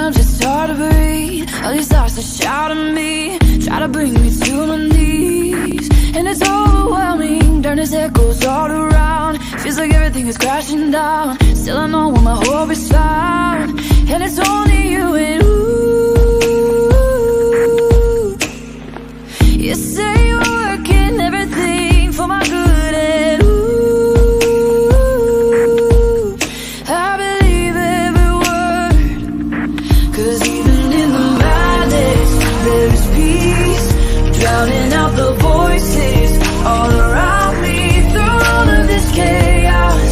I'm just hard to breathe. All these thoughts that shout at me, try to bring me to my knees. And it's overwhelming, darkness echoes all around. Feels like everything is crashing down. Still I know where my hope is found. And it's only you and ooh. You say you're working everything for my good and ooh, I believe every word. 'Cause even in the madness there is peace, drowning out the voices all around me. Through all of this chaos,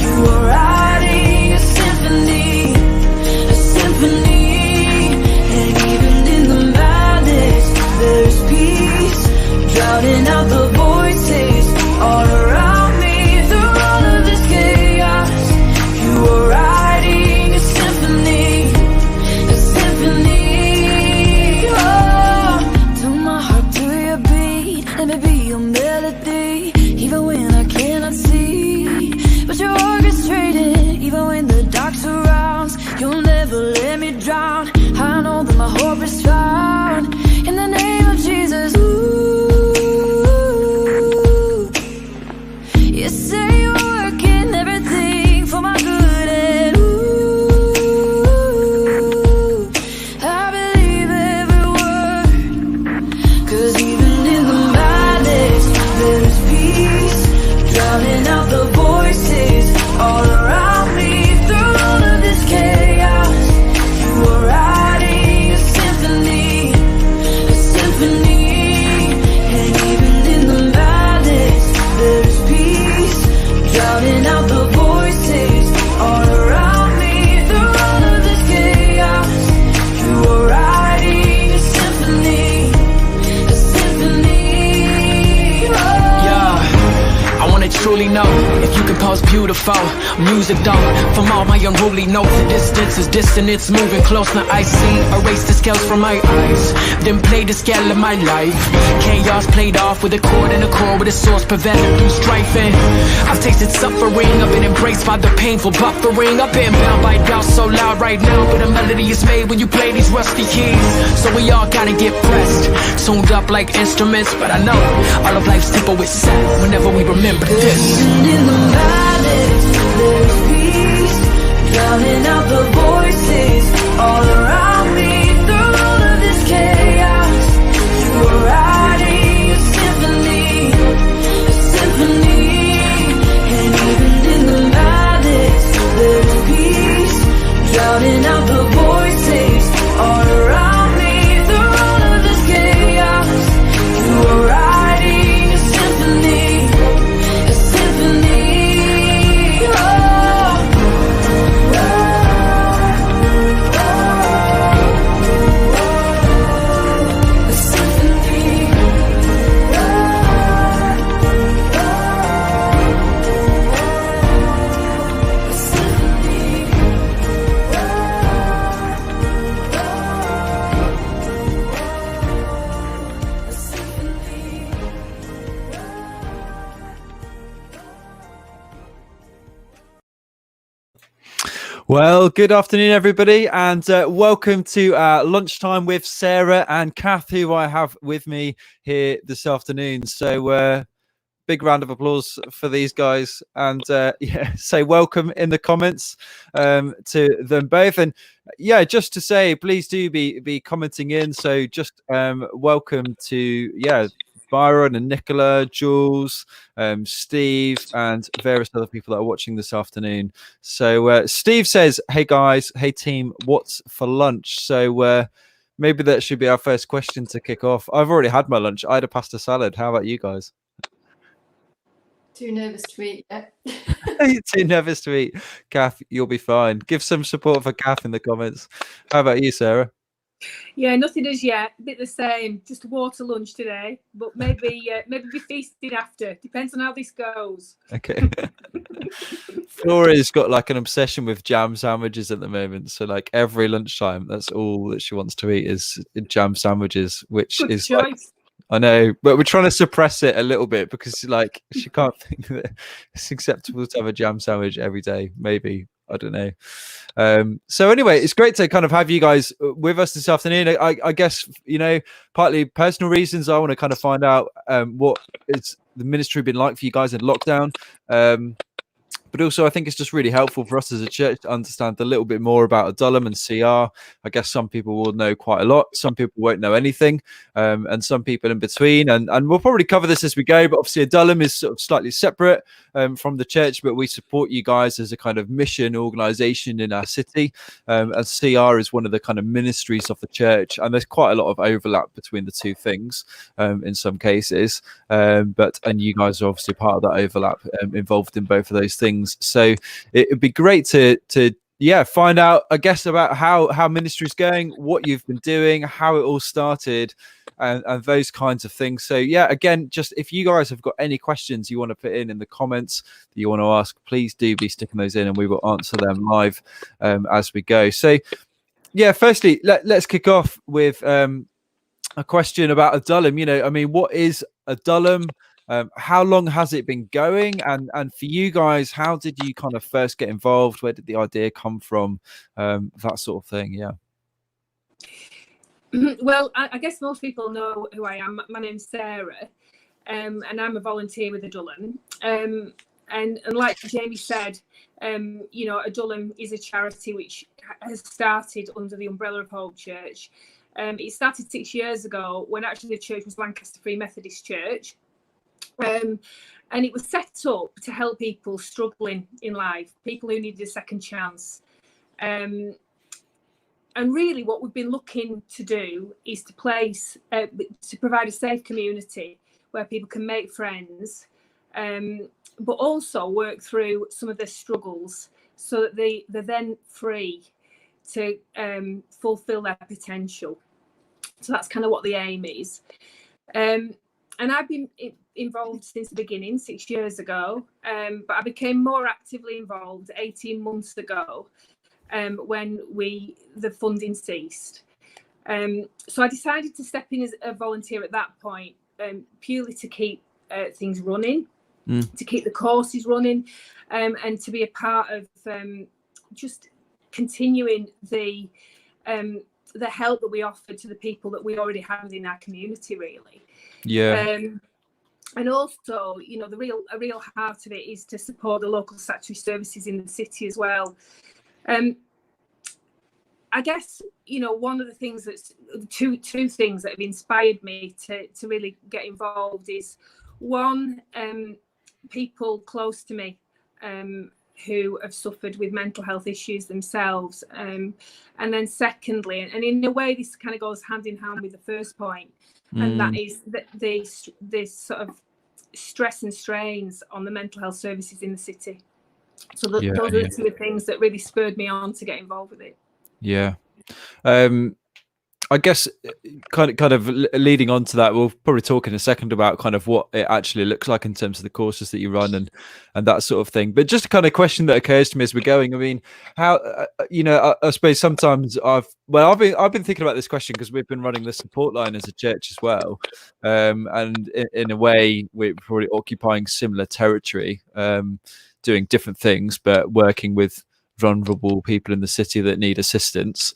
you are writing a symphony, a symphony. And even in the madness there is peace, drowning out the voices all around me. Through all of this chaos, you are writing a symphony, a symphony. Oh, tune my heart to your beat, let me be your melody, even when I cannot see. But you're orchestrating, even when the dark surrounds. You'll never let me drown. I know that my hope is found in the name of Jesus. Ooh, you say you're working everything for my good and ooh, I believe every word. 'Cause even in the madness there is peace, drowning out the voices all around me. Through all of this chaos, you are writing a symphony, a symphony. And even in the madness there is peace, drowning out the voices all around me. Through all of this chaos, you are writing a symphony, a symphony. Oh. Yeah, I wanna truly know if you compose beautiful music though. From all my unruly notes, the distance is distant, it's moving close. Now I see, erase the scales from my eyes, then play the scale of my life. Chaos played off with a chord and a chord with a source, prevented through strife. And I've tasted suffering, I've been embraced by the painful buffering. I've been bound by doubt so loud right now, but a melody is made when you play these rusty keys. So we all gotta get pressed, tuned up like instruments. But I know all of life's tempo is set whenever we remember this. Even in the madness there's peace, drowning out the voices all around me. Through all of this chaos, you are writing a symphony, a symphony. And even in the madness there's peace, drowning out the voices all around me. Through all of this chaos, you are writing a symphony, a symphony. Oh, a symphony. A symphony. A symphony. Well, good afternoon, everybody, and welcome to Lunchtime with Sarah and Kath, who I have with me here this afternoon. So big round of applause for these guys, and yeah, say welcome in the comments to them both. And yeah, just to say, please do be commenting in. So just welcome to Byron and Nicola, Jules, Steve, and various other people that are watching this afternoon. So Steve says, "Hey guys, hey team, what's for lunch?" So maybe that should be our first question to kick off. I've already had my lunch. I had a pasta salad. How about you guys? Too nervous to eat yet. You're too nervous to eat. Kath, you'll be fine. Give some support for Kath in the comments. How about you, Sarah? Yeah, nothing as yet. A bit the same. Just a water lunch today, but maybe be feasted after. Depends on how this goes. Okay. Flora's got like an obsession with jam sandwiches at the moment. So like every lunchtime, that's all that she wants to eat is jam sandwiches, which Good is choice. like, I know, but we're trying to suppress it a little bit because like she can't think that it's acceptable to have a jam sandwich every day. Maybe I don't know. So anyway, it's great to kind of have you guys with us this afternoon. I guess, partly personal reasons. I want to kind of find out what it's the ministry been like for you guys in lockdown. But also, I think it's just really helpful for us as a church to understand a little bit more about Adullam and CR. I guess some people will know quite a lot, some people won't know anything, and some people in between. And we'll probably cover this as we go. But obviously, Adullam is sort of slightly separate from the church, but we support you guys as a kind of mission organisation in our city. And CR is one of the kind of ministries of the church, and there's quite a lot of overlap between the two things in some cases. And you guys are obviously part of that overlap, involved in both of those things. So it'd be great to find out, I guess, about how ministry's going, what you've been doing, how it all started, and those kinds of things. So again, just if you guys have got any questions you want to put in the comments that you want to ask, please do be sticking those in, and we will answer them live as we go. So firstly, let's kick off with a question about Adullam. What is Adullam? How long has it been going? And for you guys, how did you kind of first get involved? Where did the idea come from? That sort of thing. Yeah. Well, I guess most people know who I am. My name's Sarah, and I'm a volunteer with Adullam. And like Jamie said, Adullam is a charity which has started under the umbrella of Hope Church. It started 6 years ago when actually the church was Lancaster Free Methodist Church. And it was set up to help people struggling in life, people who needed a second chance. And really what we've been looking to do is to provide a safe community where people can make friends, but also work through some of their struggles so that they're then free to fulfill their potential. So that's kind of what the aim is. And I've been involved since the beginning, 6 years ago, but I became more actively involved 18 months ago when the funding ceased. So I decided to step in as a volunteer at that point, purely to keep things running, to keep the courses running, and to be a part of just continuing the help that we offer to the people that we already have in our community, really. Yeah. And also, a real heart of it is to support the local statutory services in the city as well. I guess, one of the things that's two things that have inspired me to really get involved is one, people close to me who have suffered with mental health issues themselves. And then secondly, and in a way, this kind of goes hand in hand with the first point, and that is that this sort of stress and strains on the mental health services in the city. So those are the two things that really spurred me on to get involved with it. Yeah. I guess kind of leading on to that, we'll probably talk in a second about kind of what it actually looks like in terms of the courses that you run and that sort of thing. But just a kind of question that occurs to me as we're going. How I suppose sometimes I've been thinking about this question because we've been running the support line as a church as well, and in a way we're probably occupying similar territory, doing different things but working with vulnerable people in the city that need assistance.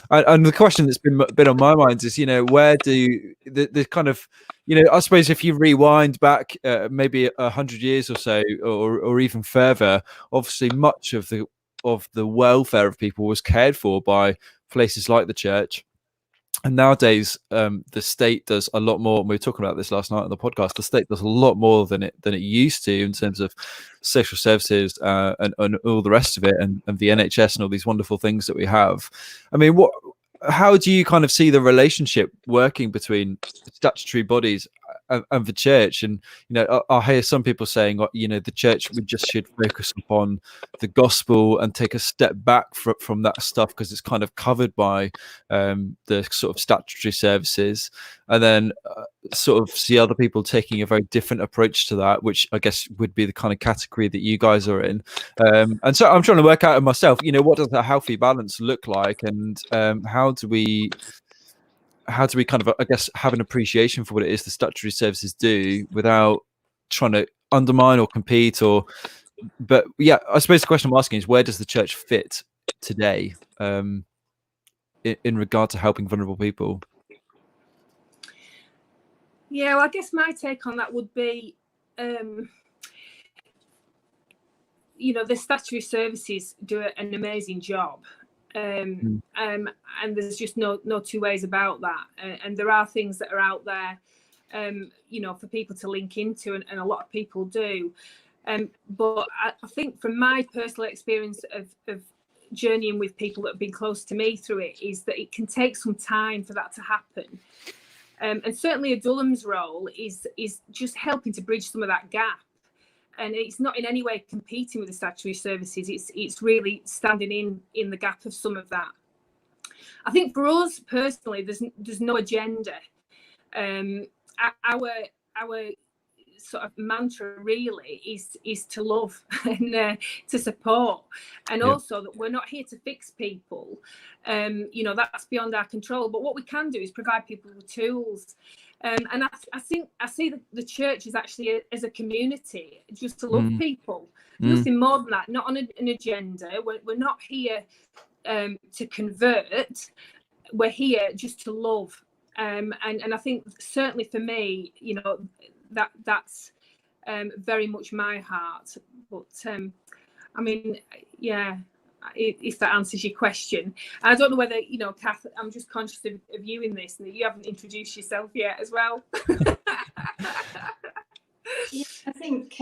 And the question that's been on my mind is, where do the kind of, I suppose if you rewind back maybe 100 years or so, or even further, obviously much of the welfare of people was cared for by places like the church. And nowadays, the state does a lot more. And we were talking about this last night on the podcast. The state does a lot more than it used to in terms of social services and all the rest of it, and the NHS and all these wonderful things that we have. How do you kind of see the relationship working between statutory bodies and the church? And I hear some people saying, the church should focus upon the gospel and take a step back from that stuff because it's kind of covered by the sort of statutory services, and then sort of see other people taking a very different approach to that, which I guess would be the kind of category that you guys are in. And so I'm trying to work out in myself, what does a healthy balance look like, and how do we kind of, I guess, have an appreciation for what it is the statutory services do without trying to undermine or compete or But yeah, I suppose the question I'm asking is, where does the church fit today in regard to helping vulnerable people? Yeah, well, I guess my take on that would be, the statutory services do an amazing job. And there's just no two ways about that. And there are things that are out there, for people to link into, and a lot of people do. But I think from my personal experience of journeying with people that have been close to me through it, is that it can take some time for that to happen. And certainly Adullam's role is just helping to bridge some of that gap. And it's not in any way competing with the statutory services. It's really standing in the gap of some of that. I think for us personally, there's no agenda. Our sort of mantra really is to love and to support, and also that we're not here to fix people. That's beyond our control. But what we can do is provide people with tools. And I see the church is actually as a community just to love people. Nothing more than that. Not on an agenda. We're not here to convert. We're here just to love. And I think certainly for me, that's very much my heart. But if that answers your question. I don't know whether, Kath, I'm just conscious of you in this, and that you haven't introduced yourself yet as well. Yeah, I think,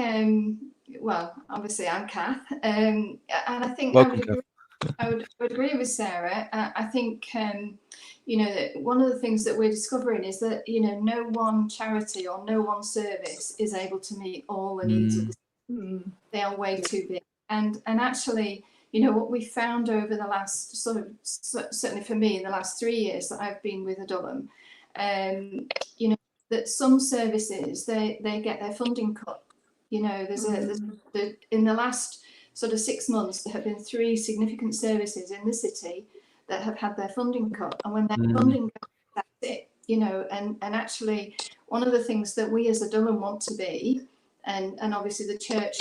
obviously I'm Kath, and I think I would agree with Sarah. I think, that one of the things that we're discovering is that, no one charity or no one service is able to meet all the needs of the city. They are way too big. And actually, what we found over the last certainly for me, in the last 3 years that I've been with Adullam, that some services, they get their funding cut. There's in the last sort of 6 months, there have been 3 significant services in the city that have had their funding cut. And when their funding cut, that's it, and actually one of the things that we as Adullam want to be, and obviously the church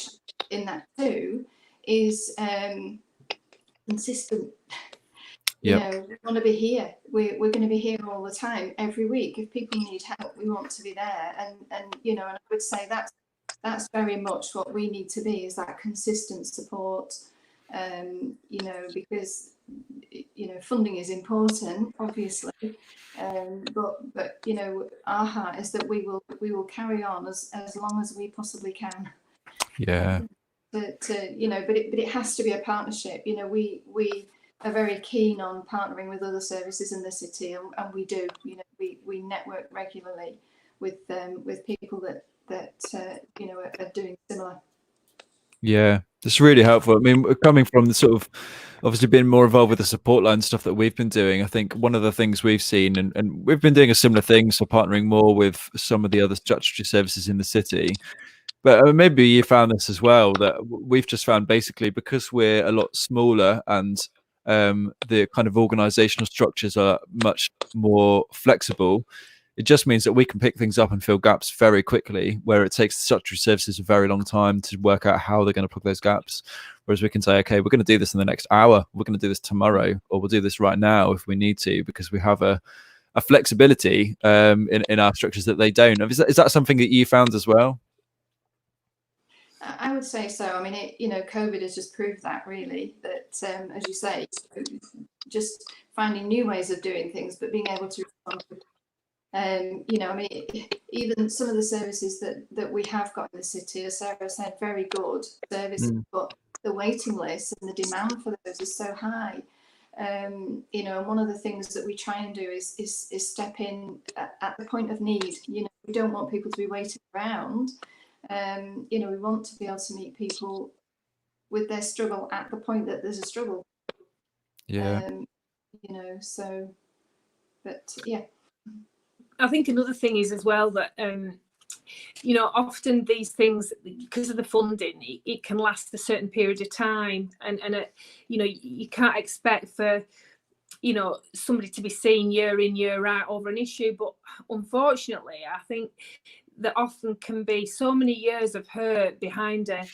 in that too, is consistent. We want to be here. We're going to be here all the time, every week. If people need help, we want to be there. And I would say that's very much what we need to be, is that consistent support. Because funding is important, obviously, but our heart is that we will carry on as long as we possibly can. Yeah. But it has to be a partnership. We are very keen on partnering with other services in the city, and we do. We network regularly with people that are doing similar. Yeah, it's really helpful. I mean, coming from the sort of obviously being more involved with the support line stuff that we've been doing, I think one of the things we've seen, and we've been doing a similar thing, so partnering more with some of the other statutory services in the city. But maybe you found this as well, that we've just found basically because we're a lot smaller and the kind of organizational structures are much more flexible, it just means that we can pick things up and fill gaps very quickly, where it takes the statutory services a very long time to work out how they're going to plug those gaps. Whereas we can say, okay, we're going to do this in the next hour, we're going to do this tomorrow, or we'll do this right now if we need to, because we have a flexibility in our structures that they don't. Is that something that you found as well? I would say so. I mean, COVID has just proved that, really, that as you say, just finding new ways of doing things, but being able to respond to even some of the services that we have got in the city, as Sarah said, very good services, but the waiting list and the demand for those is so high. And one of the things that we try and do is step in at the point of need. We don't want people to be waiting around. We want to be able to meet people with their struggle at the point that there's a struggle. Yeah. But yeah. I think another thing is as well that, often these things, because of the funding, it can last a certain period of time. And you can't expect for, somebody to be seen year in, year out over an issue. But unfortunately, I think there often can be so many years of hurt behind a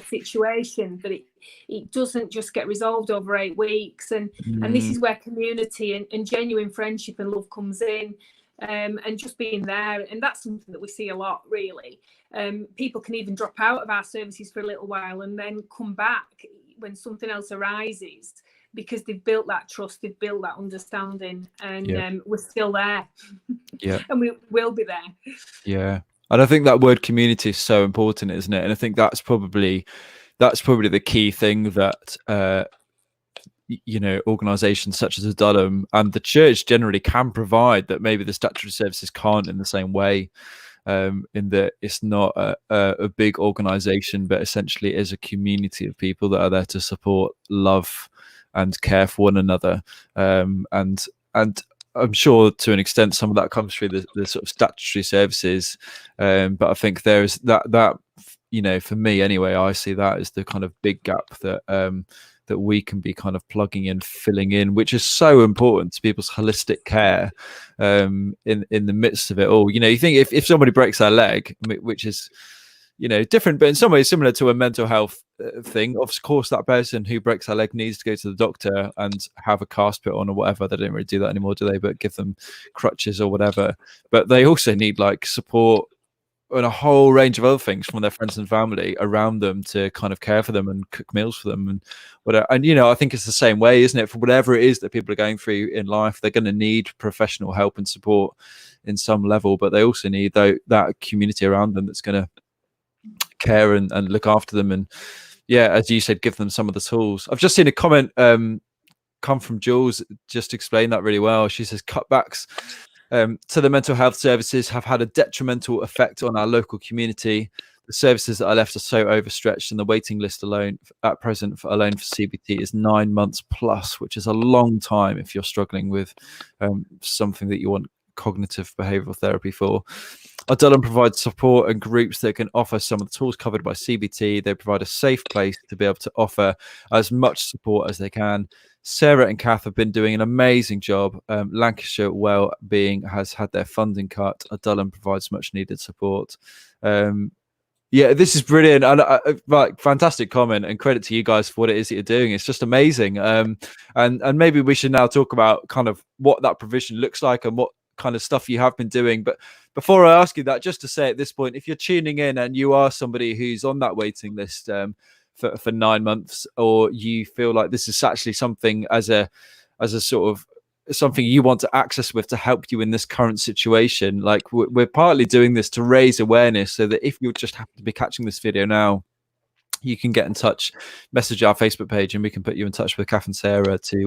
situation that it doesn't just get resolved over 8 weeks. And this is where community and genuine friendship and love comes in, and just being there. And that's something that we see a lot, really. People can even drop out of our services for a little while and then come back when something else arises, because they've built that trust, they've built that understanding, and we're still there. And we will be there. And I think that word community is so important, isn't it? And I think that's probably the key thing that organizations such as Adullam and the church generally can provide, that maybe the statutory services can't in the same way, in that it's not a big organization, but essentially is a community of people that are there to support, love and care for one another. And I'm sure to an extent some of that comes through the sort of statutory services, but I think there's that for me anyway, I see that as the kind of big gap that we can be kind of plugging in, filling in, which is so important to people's holistic care in the midst of it all. You think if somebody breaks their leg, which is different, but in some ways similar to a mental health thing. Of course, that person who breaks their leg needs to go to the doctor and have a cast put on or whatever. They don't really do that anymore, do they? But give them crutches or whatever. But they also need like support and a whole range of other things from their friends and family around them to kind of care for them and cook meals for them and whatever. And I think it's the same way, isn't it? For whatever it is that people are going through in life, they're going to need professional help and support in some level, but they also need that community around them that's going to care and look after them, and as you said, give them some of the tools. I've just seen a comment come from Jules, just explain that really well. She says cutbacks to the mental health services have had a detrimental effect on our local community. The services that are left are so overstretched, and the waiting list alone at present for CBT is 9 months plus, which is a long time if you're struggling with something that you want cognitive behavioral therapy for. Adullam provides support and groups that can offer some of the tools covered by CBT. They provide a safe place to be able to offer as much support as they can. Sarah and Kath have been doing an amazing job. Lancashire Wellbeing has had their funding cut. Adullam provides much needed support. This is brilliant, and fantastic comment, and credit to you guys for what it is that you're doing. It's just amazing. And maybe we should now talk about kind of what that provision looks like and what kind of stuff you have been doing. But before I ask you that, just to say at this point, if you're tuning in and you are somebody who's on that waiting list for 9 months, or you feel like this is actually something as a sort of something you want to access with to help you in this current situation, like we're partly doing this to raise awareness, so that if you just happen to be catching this video now, you can get in touch, message our Facebook page, and we can put you in touch with Kath and Sarah to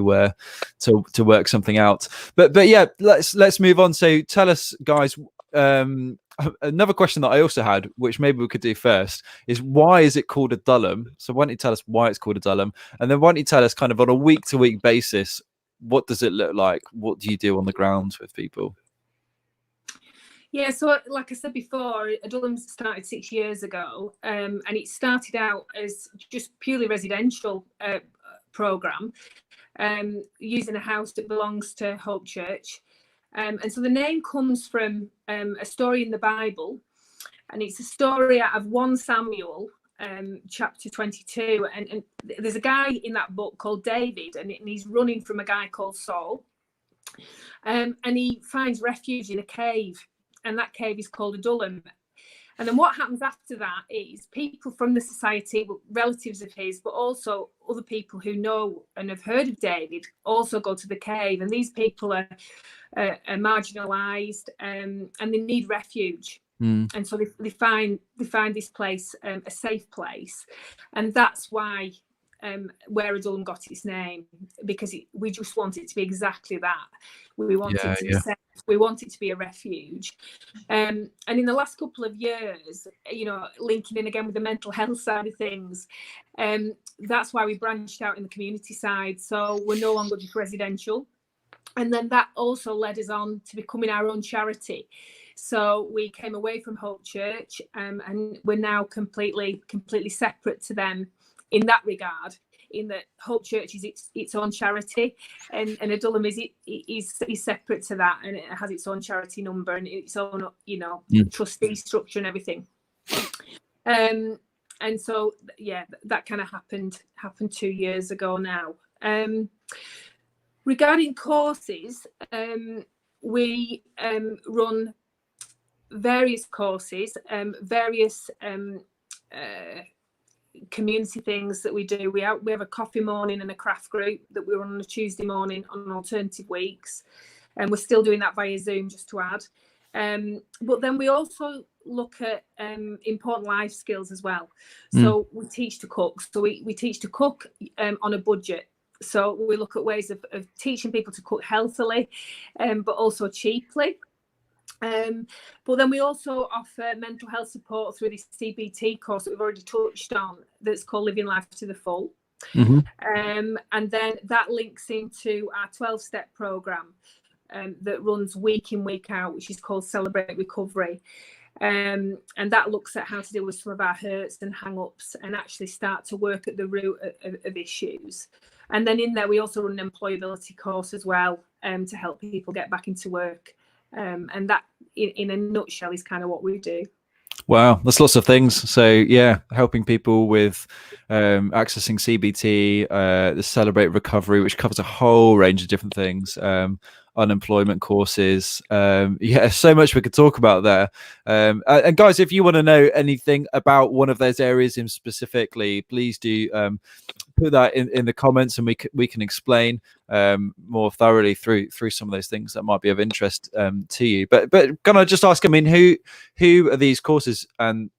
work something out. But let's move on. So tell us, guys, another question that I also had, which maybe we could do first, is why is it called Adullam? So why don't you tell us why it's called Adullam, and then why don't you tell us kind of on a week-to-week basis, what does it look like? What do you do on the ground with people? Yeah, so like I said before, Adullam started 6 years ago, and it started out as just purely residential programme, using a house that belongs to Hope Church. And so the name comes from a story in the Bible, and it's a story out of 1 Samuel chapter 22. And there's a guy in that book called David, and he's running from a guy called Saul. And he finds refuge in a cave, and that cave is called Adullam. And then what happens after that is people from the society, relatives of his, but also other people who know and have heard of David, also go to the cave. And these people are marginalised, and they need refuge. And so they find this place a safe place, and that's why where Adullam got its name, because we just want it to be exactly that. We want it to be safe. We want it to be a refuge. And in the last couple of years, linking in again with the mental health side of things, that's why we branched out in the community side. So we're no longer just residential. And then that also led us on to becoming our own charity. So we came away from Hope Church, and we're now completely separate to them in that regard. in that Hope Church is its own charity, and Adullam is separate to that, and it has its own charity number and its own, you know, trustee structure and everything. And so, yeah, that kind of happened 2 years ago now. Regarding courses, we run various courses, various community things that we do. We have a coffee morning and a craft group that we run on a Tuesday morning on alternative weeks, and we're still doing that via Zoom, just to add. But then we also look at important life skills as well. So we teach to cook. So we teach to cook on a budget. So we look at ways of teaching people to cook healthily, but also cheaply. But then we also offer mental health support through this CBT course that we've already touched on, that's called Living Life to the Full. And then that links into our 12-step program that runs week in, week out, which is called Celebrate Recovery. And that looks at how to deal with some of our hurts and hang-ups and actually start to work at the root of issues. And then in there, we also run an employability course as well, to help people get back into work. And that, in a nutshell, is kind of what we do. Wow, that's lots of things. So yeah, helping people with accessing CBT, the Celebrate Recovery, which covers a whole range of different things, unemployment courses. Yeah, so much we could talk about there. And guys, if you want to know anything about one of those areas in specifically, please do put that in the comments, and we can explain more thoroughly through some of those things that might be of interest to you. But can I just ask, I mean, who are these courses, and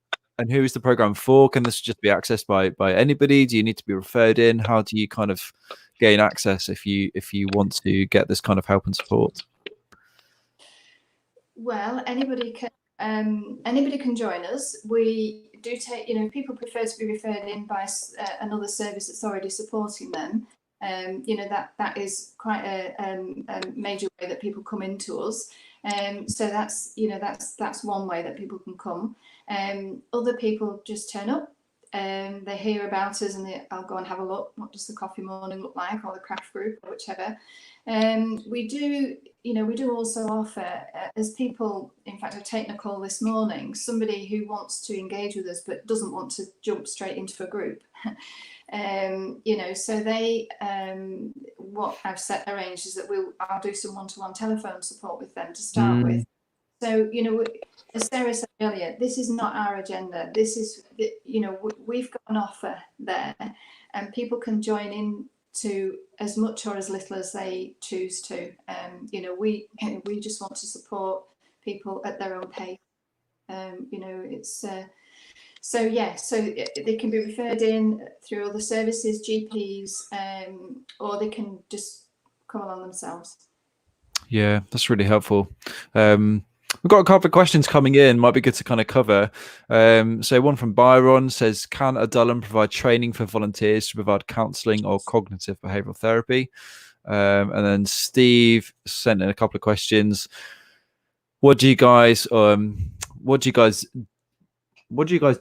who is the program for? Can this just be accessed by anybody? Do you need to be referred in? How do you kind of gain access if you want to get this kind of help and support? Well, anybody can join us. We do take, you know, if people prefer to be referred in by another service that's already supporting them, you know, that is quite a major way that people come into us. So that's, you know, that's one way that people can come. Other people just turn up. They hear about us and I'll go and have a look. What does the coffee morning look like, or the craft group, or whichever. We do also offer, as people, in fact, I've taken a call this morning, somebody who wants to engage with us but doesn't want to jump straight into a group. You know, so they, what I've arranged is that I'll do some one-to-one telephone support with them to start with. So, you know, as Sarah said earlier, this is not our agenda. This is, you know, we've got an offer there, and people can join in to as much or as little as they choose to. You know, we just want to support people at their own pace. You know, it's so yeah. So they can be referred in through other services, GPs, or they can just come along themselves. Yeah, that's really helpful. We've got a couple of questions coming in, might be good to kind of cover. So one from Byron says, can Adullam provide training for volunteers to provide counselling or cognitive behavioural therapy? And then Steve sent in a couple of questions. What do you guys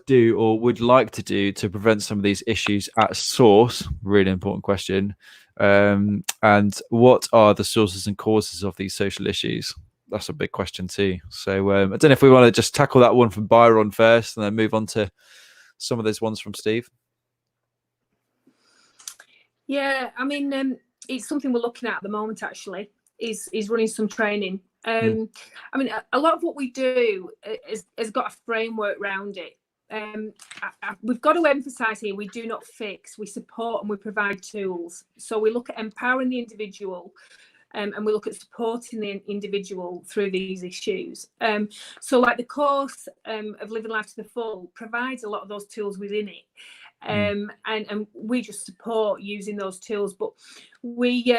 do or would like to do to prevent some of these issues at source? Really important question. And what are the sources and causes of these social issues? That's a big question too. So I don't know if we want to just tackle that one from Byron first and then move on to some of those ones from Steve. Yeah, I mean, it's something we're looking at the moment, actually, is running some training. I mean, a lot of what we do has got a framework around it. We've got to emphasise here, we do not fix, we support and we provide tools. So we look at empowering the individual, and we look at supporting the individual through these issues. So like the course of Living Life to the Full provides a lot of those tools within it. And we just support using those tools. But we,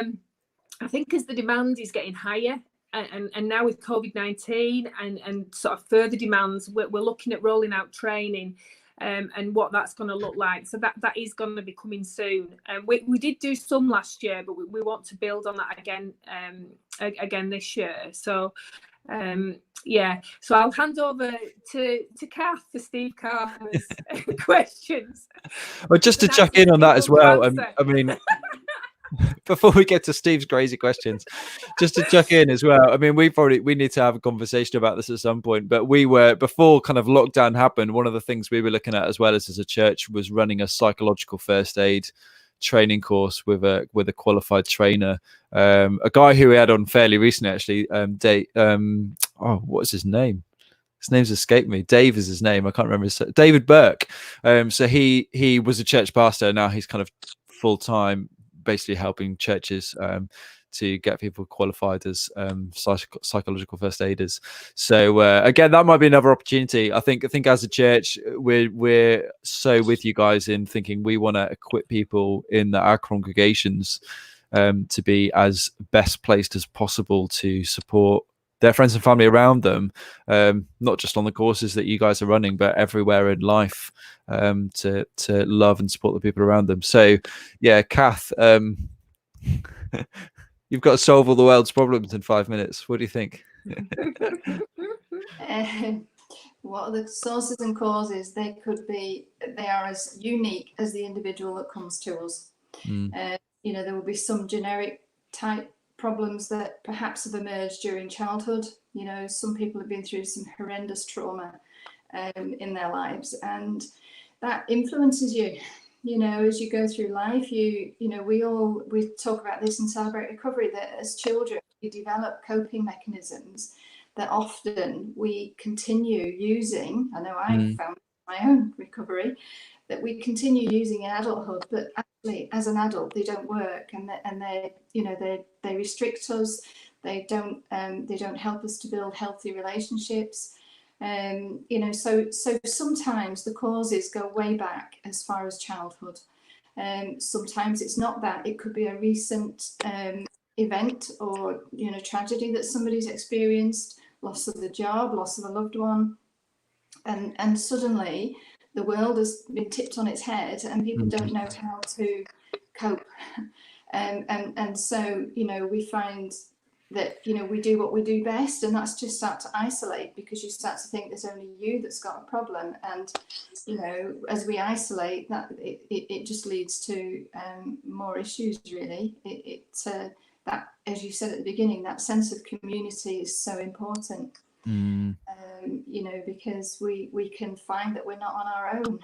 I think as the demand is getting higher, and now with COVID-19 and sort of further demands, we're looking at rolling out training and what that's going to look like. So that is going to be coming soon. We did do some last year, but we want to build on that again this year. So Yeah, so I'll hand over to Kath for Steve Carter's questions. Well, just to chuck in on that as well. I mean, before we get to Steve's crazy questions, just to chuck in as well. I mean, we need to have a conversation about this at some point. But we were, before kind of lockdown happened, one of the things we were looking at as well as a church was running a psychological first aid training course with a qualified trainer, a guy who we had on fairly recently, actually. What's his name? His name's escaped me. Dave is his name. I can't remember David Burke. So he was a church pastor. Now he's kind of full time, basically helping churches to get people qualified as psychological first aiders. So again, that might be another opportunity. I think as a church, we're so with you guys in thinking we want to equip people in our congregations to be as best placed as possible to support their friends and family around them, not just on the courses that you guys are running, but everywhere in life, to love and support the people around them. So yeah, Kath, you've got to solve all the world's problems in 5 minutes. What do you think? What are the sources and causes? They are as unique as the individual that comes to us. There will be some generic type problems that perhaps have emerged during childhood. Some people have been through some horrendous trauma in their lives, and that influences you. As you go through life, we talk about this in Celebrate Recovery, that as children we develop coping mechanisms that often we continue using. I know I found my own recovery that we continue using in adulthood, but actually as an adult they don't work, and they restrict us. They don't help us to build healthy relationships. So sometimes the causes go way back as far as childhood. Sometimes it's not that. It could be a recent event or tragedy that somebody's experienced, loss of the job, loss of a loved one, and suddenly the world has been tipped on its head and people don't know how to cope. And so we find that we do what we do best, and that's just start to isolate, because you start to think there's only you that's got a problem. And as we isolate, that it just leads to more issues, really. That, as you said at the beginning, that sense of community is so important. Because we can find that we're not on our own.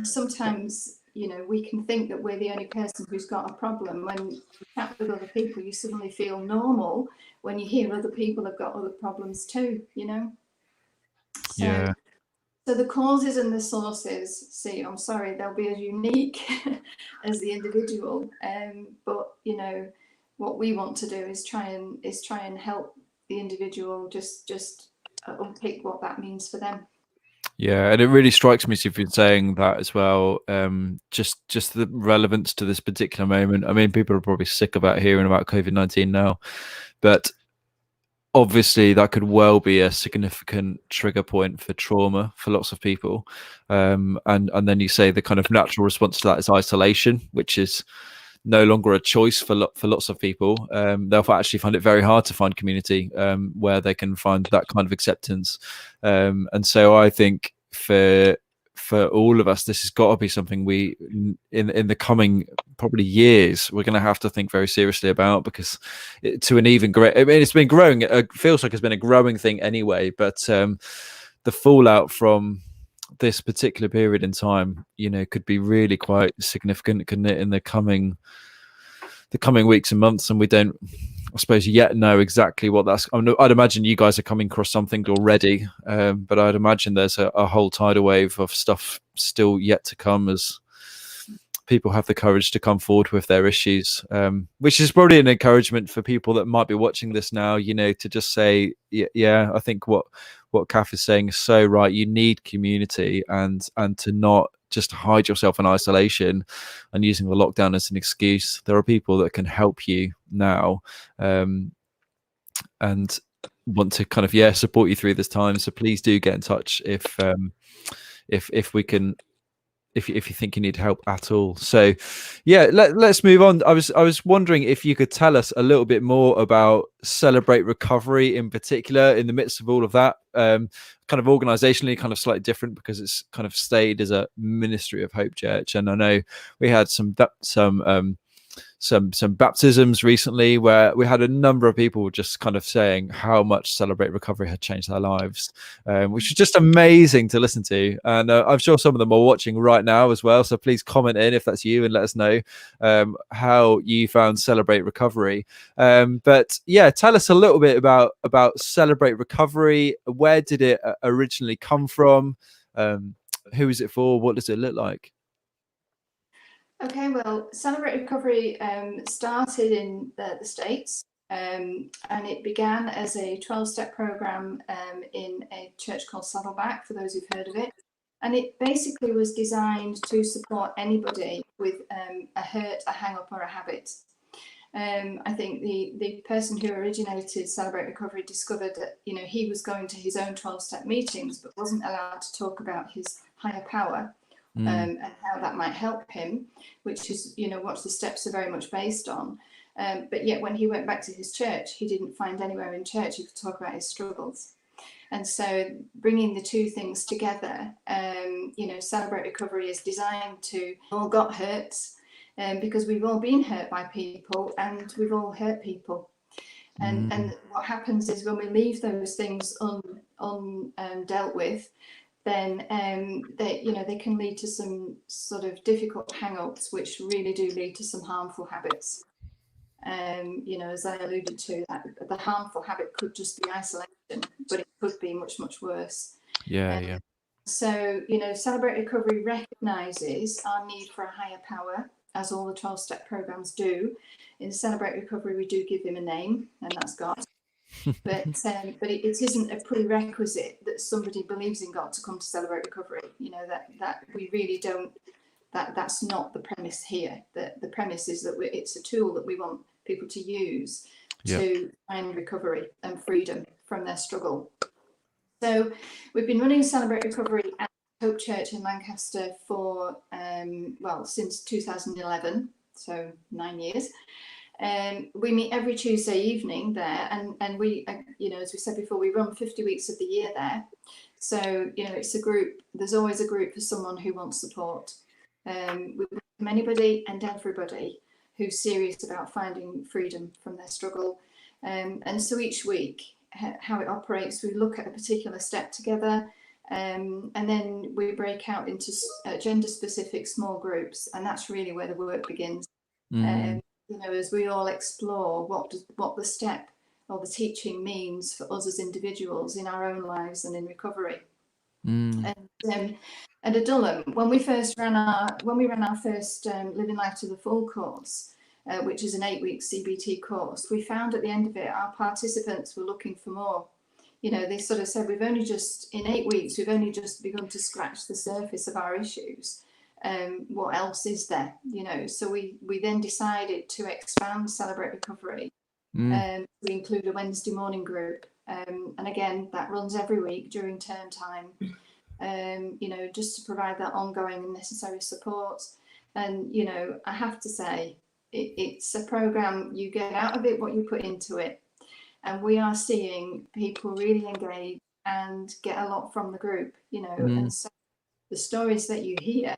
Sometimes we can think that we're the only person who's got a problem. When you chat with other people, you suddenly feel normal when you hear other people have got other problems too. So the causes and the sources, I'm sorry, they'll be as unique as the individual. But what we want to do is try and help the individual just unpick what that means for them. Yeah, and it really strikes me, as you've been saying that as well, just the relevance to this particular moment. I mean, people are probably sick about hearing about COVID-19 now, but obviously that could well be a significant trigger point for trauma for lots of people. And then you say the kind of natural response to that is isolation, which is no longer a choice for lots of people. They'll actually find it very hard to find community where they can find that kind of acceptance. And so I think for all of us, this has got to be something we in the coming probably years we're going to have to think very seriously about, because to an even great, I mean, it's been growing. It feels like it's been a growing thing anyway, but the fallout from this particular period in time, could be really quite significant, couldn't it, in the coming weeks and months? And we don't, I suppose, yet know exactly what that's. I'd imagine you guys are coming across something already, but I'd imagine there's a whole tidal wave of stuff still yet to come as people have the courage to come forward with their issues, which is probably an encouragement for people that might be watching this now, to just say, yeah, I think what Kath is saying is so right. You need community, and to not just hide yourself in isolation and using the lockdown as an excuse. There are people that can help you now, and want to kind of support you through this time. So please do get in touch if we can if you think you need help at all. So yeah, let's move on. I was wondering if you could tell us a little bit more about Celebrate Recovery in particular, in the midst of all of that, kind of organizationally kind of slightly different because it's kind of stayed as a Ministry of Hope church. And I know we had some baptisms recently where we had a number of people just kind of saying how much Celebrate Recovery had changed their lives, which is just amazing to listen to. And I'm sure some of them are watching right now as well. So please comment in if that's you and let us know how you found Celebrate Recovery. But yeah, tell us a little bit about Celebrate Recovery. Where did it originally come from? Who is it for? What does it look like? Okay, well, Celebrate Recovery started in the States, and it began as a 12-step program in a church called Saddleback, for those who've heard of it. And it basically was designed to support anybody with a hurt, a hang-up, or a habit. I think the person who originated Celebrate Recovery discovered that, you know, he was going to his own 12-step meetings, but wasn't allowed to talk about his higher power. And how that might help him, which is, you know, what the steps are very much based on. But yet when he went back to his church, he didn't find anywhere in church he could talk about his struggles. And so bringing the two things together, you know, Celebrate Recovery is designed to all got hurts, because we've all been hurt by people and we've all hurt people. And what happens is when we leave those things undealt with, then they can lead to some sort of difficult hang-ups, which really do lead to some harmful habits. You know, as I alluded to, that the harmful habit could just be isolation, but it could be much, much worse. Yeah. So, you know, Celebrate Recovery recognises our need for a higher power, as all the 12-step programs do. In Celebrate Recovery, we do give him a name, and that's God. But it isn't a prerequisite that somebody believes in God to come to Celebrate Recovery. You know, that we really don't. That's not the premise here. The premise is that it's a tool that we want people to use to find recovery and freedom from their struggle. So we've been running Celebrate Recovery at Hope Church in Lancaster for since 2011, so 9 years. We meet every Tuesday evening there, and we, you know, as we said before, we run 50 weeks of the year there. So, you know, it's a group. There's always a group for someone who wants support. We welcome anybody and everybody who's serious about finding freedom from their struggle. And so each week, how it operates, we look at a particular step together, and then we break out into gender-specific small groups, and that's really where the work begins. You know, as we all explore what the step or the teaching means for us as individuals in our own lives and in recovery. And at Adullam, when we ran our first Living Life to the Full course, which is an 8-week CBT course, we found at the end of it, our participants were looking for more. You know, they sort of said, in 8 weeks, we've only just begun to scratch the surface of our issues. What else is there? You know, so we then decided to expand Celebrate Recovery. We include a Wednesday morning group. And again, that runs every week during term time, you know, just to provide that ongoing and necessary support. And, you know, I have to say, it's a program, you get out of it what you put into it. And we are seeing people really engage and get a lot from the group, you know. And so the stories that you hear,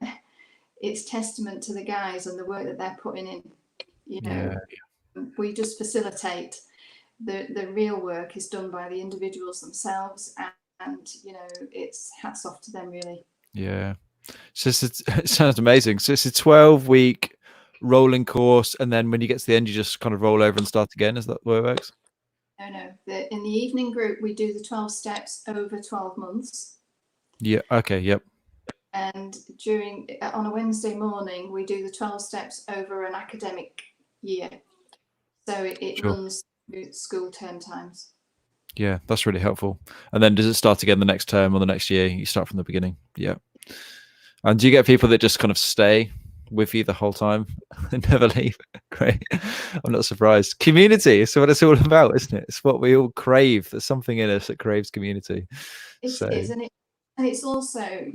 it's testament to the guys and the work that they're putting in. You know, we just facilitate. The real work is done by the individuals themselves, and you know, it's hats off to them, really. Yeah. So it sounds amazing. So it's a 12-week rolling course, and then when you get to the end, you just kind of roll over and start again. Is that the way it works? No. In the evening group, we do the 12 steps over 12 months. Yeah. Okay. Yep. And on a Wednesday morning, we do the 12 steps over an academic year. So it runs through school term times. Yeah, that's really helpful. And then does it start again the next term or the next year? You start from the beginning. Yeah. And do you get people that just kind of stay with you the whole time and never leave? Great. I'm not surprised. Community is what it's all about, isn't it? It's what we all crave. There's something in us that craves community. Isn't it? And it's also,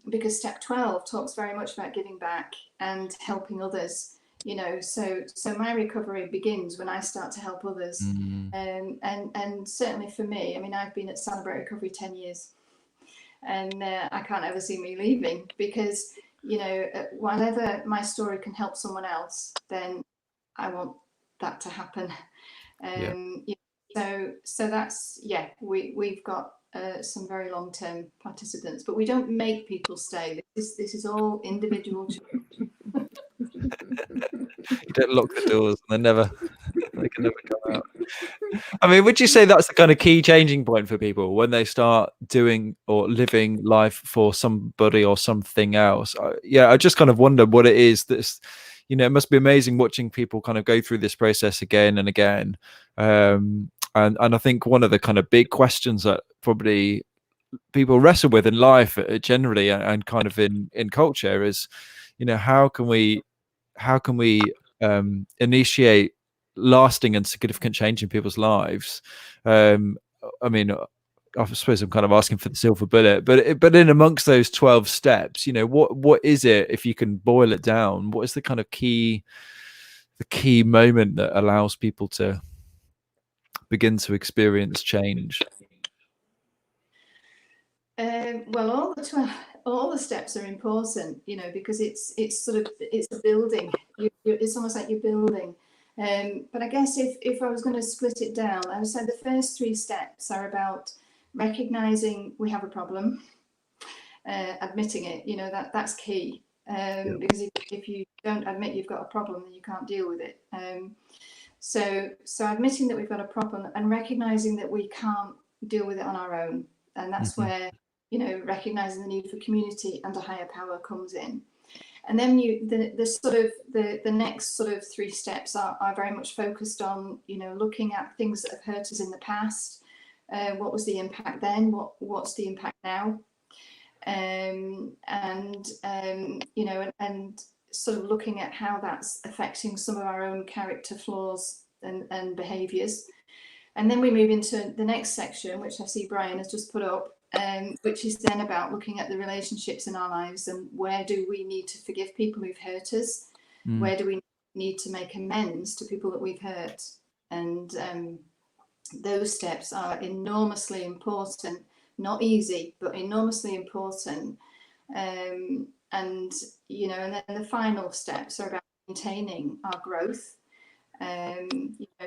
because step 12 talks very much about giving back and helping others, so my recovery begins when I start to help others. And certainly for me, I mean, I've been at Celebrate Recovery 10 years, and I can't ever see me leaving, because, whatever my story can help someone else, then I want that to happen. So that's, we've got some very long-term participants, but we don't make people stay. This is all individual. You don't lock the doors, and they can never come out. I mean, would you say that's the kind of key changing point for people when they start doing or living life for somebody or something else? I just kind of wonder what it is that's, it must be amazing watching people kind of go through this process again and again. And I think one of the kind of big questions that probably people wrestle with in life generally, and kind of in culture, is, how can we initiate lasting and significant change in people's lives? I mean, I suppose I'm kind of asking for the silver bullet, but in amongst those 12 steps, what is it, if you can boil it down? What is the kind of key moment that allows people to begin to experience change? Well, all the steps are important, because it's a building. It's almost like you're building. But I guess if I was going to split it down, I would say the first 3 steps are about recognizing we have a problem, admitting it. That's key. Because if you don't admit you've got a problem, then you can't deal with it. So admitting that we've got a problem and recognizing that we can't deal with it on our own, and that's where recognizing the need for community and a higher power comes in. And then the next sort of 3 steps are very much focused on looking at things that have hurt us in the past. What was the impact then? What's the impact now? And sort of looking at how that's affecting some of our own character flaws and behaviours. And then we move into the next section, which I see Brian has just put up, which is then about looking at the relationships in our lives, and where do we need to forgive people who've hurt us? Where do we need to make amends to people that we've hurt? And those steps are enormously important, not easy, but enormously important. And then the final steps are about maintaining our growth.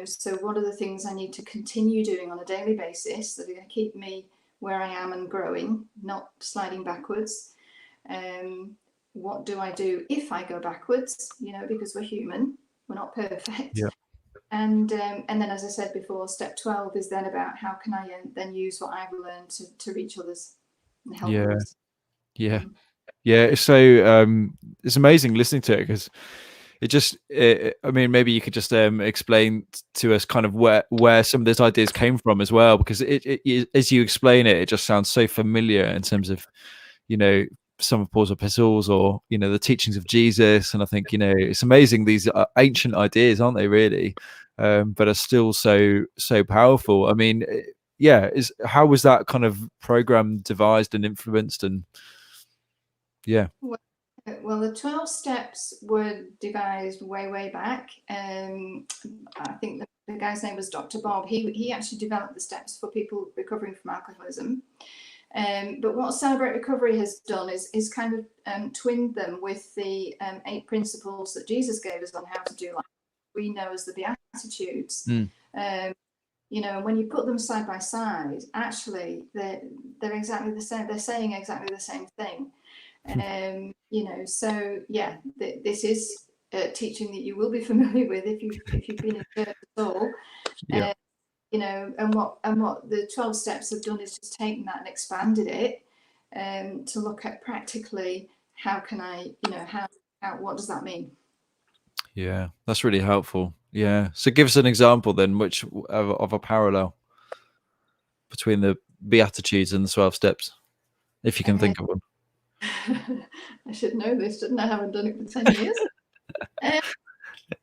So what are the things I need to continue doing on a daily basis that are going to keep me where I am and growing, not sliding backwards? What do I do if I go backwards? Because we're human, we're not perfect. Yeah. And then, as I said before, step 12 is then about how can I then use what I've learned to reach others and help others. So it's amazing listening to it, because I mean, maybe you could just explain to us kind of where some of these ideas came from as well, because it as you explain it just sounds so familiar in terms of some of Paul's epistles, or the teachings of Jesus. And I think it's amazing, these are ancient ideas, aren't they, really, but are still so powerful. I mean, how was that kind of program devised and influenced? And well, the 12 steps were devised way back. I think the guy's name was Dr. Bob. He actually developed the steps for people recovering from alcoholism. But what Celebrate Recovery has done is kind of twinned them with the 8 principles that Jesus gave us on how to do life. We know as the Beatitudes. And when you put them side by side, actually they're exactly the same. They're saying exactly the same thing. This is teaching that you will be familiar with if you've been in church at all. And what the 12 steps have done is just taken that and expanded it to look at practically how can I, what does that mean? Yeah, that's really helpful. Yeah, so give us an example then, which of a parallel between the Beatitudes and the 12 steps, if you can think of one. I should know this, shouldn't I? I haven't done it for 10 years.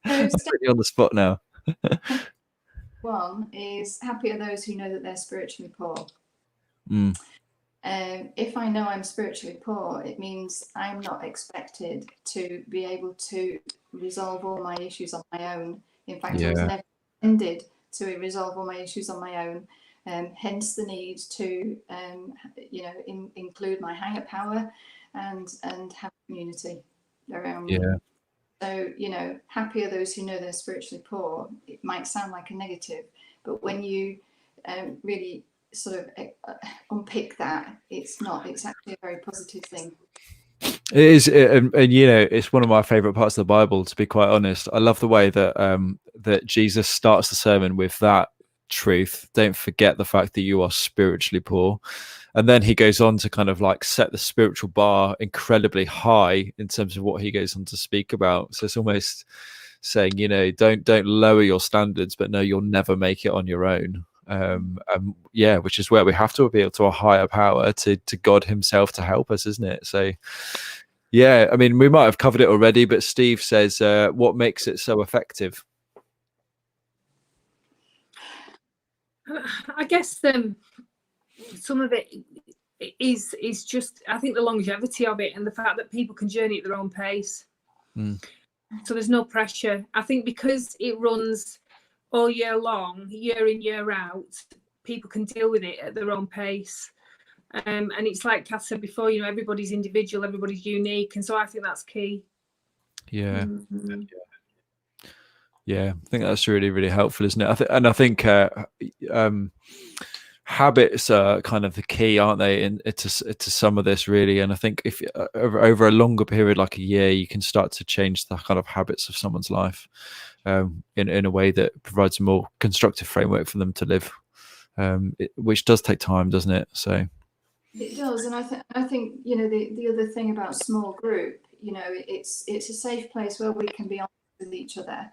I'm pretty on the spot now. 1 is happy are those who know that they're spiritually poor. If I know I'm spiritually poor, it means I'm not expected to be able to resolve all my issues on my own. In fact, I was never intended to resolve all my issues on my own. Hence the need to, include my higher power and have community around me. So, happy are those who know they're spiritually poor. It might sound like a negative, but when you really sort of unpick that, it's not. It's actually a very positive thing. It is, and it's one of my favorite parts of the Bible, to be quite honest. I love the way that that Jesus starts the sermon with that truth. Don't forget the fact that you are spiritually poor. And then he goes on to kind of like set the spiritual bar incredibly high in terms of what he goes on to speak about. So it's almost saying, don't lower your standards, but no, you'll never make it on your own. Which is where we have to appeal to a higher power, to God himself, to help us, isn't it? So yeah, I mean, we might have covered it already, but Steve says, what makes it so effective? I guess some of it is just, I think, the longevity of it and the fact that people can journey at their own pace. So there's no pressure. I think because it runs all year long, year in, year out, people can deal with it at their own pace. And it's like Kath said before, everybody's individual, everybody's unique. And so I think that's key. Yeah. Yeah, I think that's really, really helpful, isn't it? I think habits are kind of the key, aren't they, to some of this, really. And I think if over a longer period, like a year, you can start to change the kind of habits of someone's life in a way that provides a more constructive framework for them to live, which does take time, doesn't it? So it does. And I think the other thing about small group, it's a safe place where we can be honest with each other.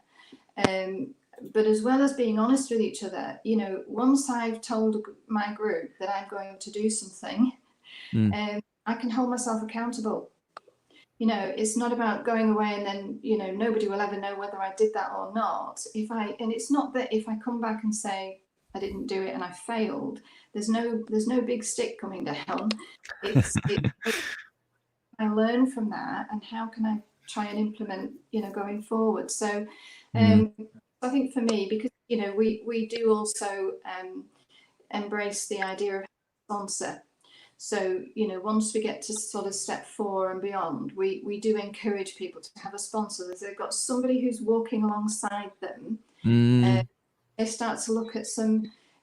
But as well as being honest with each other, once I've told my group that I'm going to do something, I can hold myself accountable. It's not about going away and then, nobody will ever know whether I did that or not. And it's not that if I come back and say I didn't do it and I failed, there's no big stick coming down. I learn from that, and how can I try and implement, going forward. So I think for me, because we do also embrace the idea of sponsor. So once we get to sort of step 4 and beyond, we do encourage people to have a sponsor. They've got somebody who's walking alongside them. They start to look at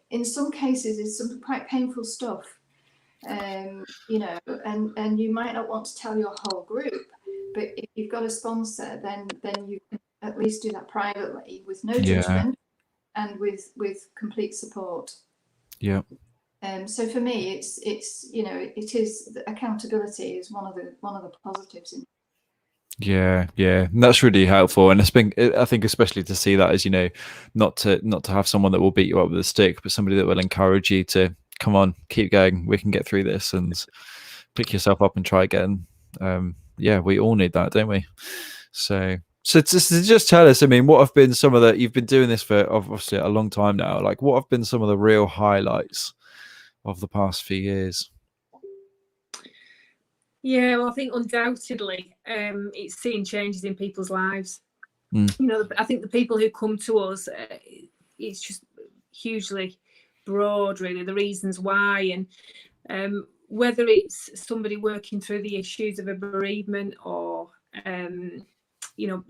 in some cases, it's some quite painful stuff. And you might not want to tell your whole group, but if you've got a sponsor, then you can at least do that privately with no judgment and with complete support. So for me, it's it is accountability is one of the positives in. And that's really helpful, and I think especially to see that as not to have someone that will beat you up with a stick, but somebody that will encourage you to come on, keep going, we can get through this, and pick yourself up and try again. We all need that, don't we? So just tell us, I mean, what have been some of you've been doing this for obviously a long time now, like what have been some of the real highlights of the past few years? Yeah, well, I think undoubtedly it's seeing changes in people's lives. I think the people who come to us, it's just hugely broad, really, the reasons why, and whether it's somebody working through the issues of a bereavement or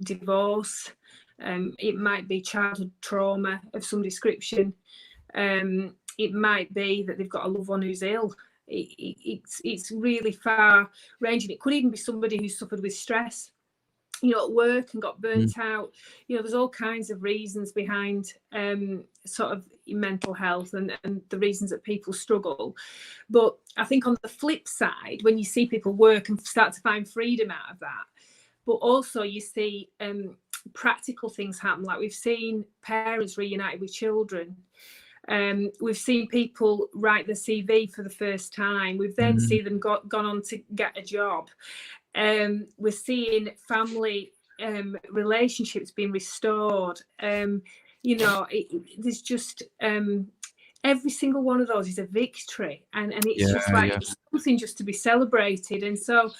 divorce, it might be childhood trauma of some description, it might be that they've got a loved one who's ill. It's really far ranging. It could even be somebody who suffered with stress, at work and got burnt out. There's all kinds of reasons behind sort of mental health and the reasons that people struggle. But I think on the flip side, when you see people work and start to find freedom out of that, but also you see practical things happen, like we've seen parents reunited with children. We've seen people write their CV for the first time. We've then seen them gone on to get a job. We're seeing family relationships being restored. There's just every single one of those is a victory, and it's just like it's something just to be celebrated. And so